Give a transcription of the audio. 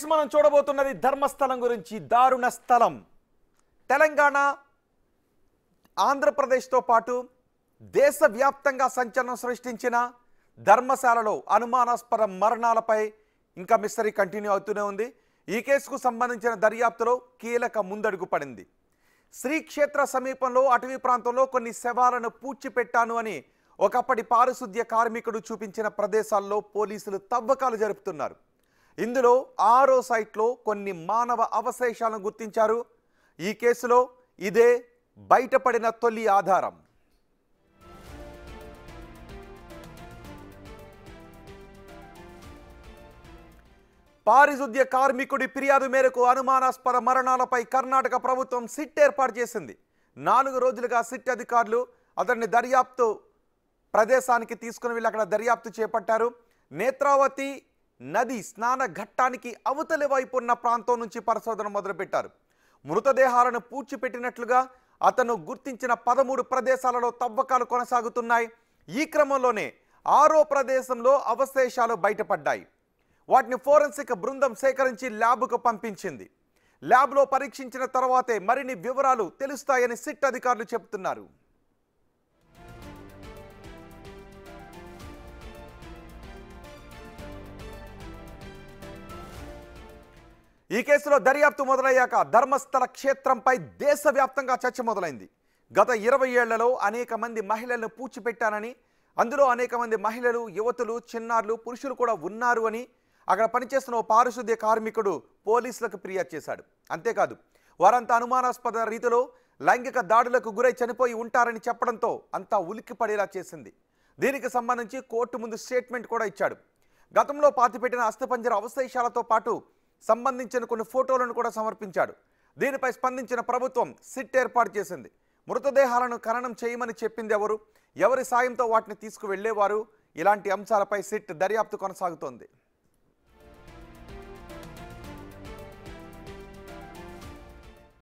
Next మనం చూడబోతున్నది ధర్మస్థలం గురించి. దారుణ స్థలం. తెలంగాణ ఆంధ్రప్రదేశ్తో పాటు దేశవ్యాప్తంగా సంచలనం సృష్టించిన ధర్మశాలలో అనుమానాస్పద మరణాలపై ఇంకా మిస్టరీ కంటిన్యూ అవుతూనే ఉంది. ఈ కేసుకు సంబంధించిన దర్యాప్తులో కీలక ముందడుగు పడింది. శ్రీక్షేత్ర సమీపంలో అటవీ ప్రాంతంలో కొన్ని శవాలను పూడ్చిపెట్టాను అని ఒకప్పటి పారిశుద్ధ్య కార్మికుడు చూపించిన ప్రదేశాల్లో పోలీసులు తవ్వకాలు జరుపుతున్నారు. ఇందులో 6వ సైట్లో కొన్ని మానవ అవశేషాలను గుర్తించారు. ఈ కేసులో ఇదే బయటపడిన తొలి ఆధారం. పారిశుద్ధ్య కార్మికుడి ఫిర్యాదు మేరకు అనుమానాస్పద మరణాలపై కర్ణాటక ప్రభుత్వం సిట్ ఏర్పాటు చేసింది. 4 రోజులుగా సిట్ అధికారులు అతన్ని దర్యాప్తు ప్రదేశానికి తీసుకుని వెళ్ళి అక్కడ దర్యాప్తు చేపట్టారు. నేత్రావతి నది స్నాన ఘట్టానికి అవతలి వైపు ఉన్న ప్రాంతం నుంచి పరిశోధన మొదలుపెట్టారు. మృతదేహాలను పూడ్చిపెట్టినట్లుగా అతను గుర్తించిన 13 ప్రదేశాలలో తవ్వకాలు కొనసాగుతున్నాయి. ఈ క్రమంలోనే 6వ ప్రదేశంలో అవశేషాలు బయటపడ్డాయి. వాటిని ఫోరెన్సిక్ బృందం సేకరించి ల్యాబ్కు పంపించింది. ల్యాబ్లో పరీక్షించిన తర్వాతే మరిన్ని వివరాలు తెలుస్తాయని సిట్ అధికారులు చెబుతున్నారు. ఈ కేసులో దర్యాప్తు మొదలయ్యాక ధర్మస్థల క్షేత్రంపై దేశవ్యాప్తంగా చర్చ మొదలైంది. గత 20 ఏళ్లలో అనేక మంది మహిళలను పూడ్చిపెట్టానని, అందులో అనేక మంది మహిళలు, యువతులు, చిన్నారులు, పురుషులు కూడా ఉన్నారు అని అక్కడ పనిచేస్తున్న ఓ పారిశుద్ధ్య కార్మికుడు పోలీసులకు ఫిర్యాదు చేశాడు. అంతేకాదు వారంతా అనుమానాస్పద రీతిలో లైంగిక దాడులకు గురై చనిపోయి ఉంటారని చెప్పడంతో అంతా ఉలిక్కిపడేలా చేసింది. దీనికి సంబంధించి కోర్టు ముందు స్టేట్మెంట్ కూడా ఇచ్చాడు. గతంలో పాతిపెట్టిన అస్థిపంజర అవశేషాలతో పాటు సంబంధించిన కొన్ని ఫోటోలను కూడా సమర్పించాడు. దీనిపై స్పందించిన ప్రభుత్వం సిట్ ఏర్పాటు చేసింది. మృతదేహాలను ఖననం చేయమని చెప్పింది ఎవరు, ఎవరి సాయంతో వాటిని తీసుకువెళ్లేవారు, ఇలాంటి అంశాలపై సిట్ దర్యాప్తు కొనసాగుతోంది.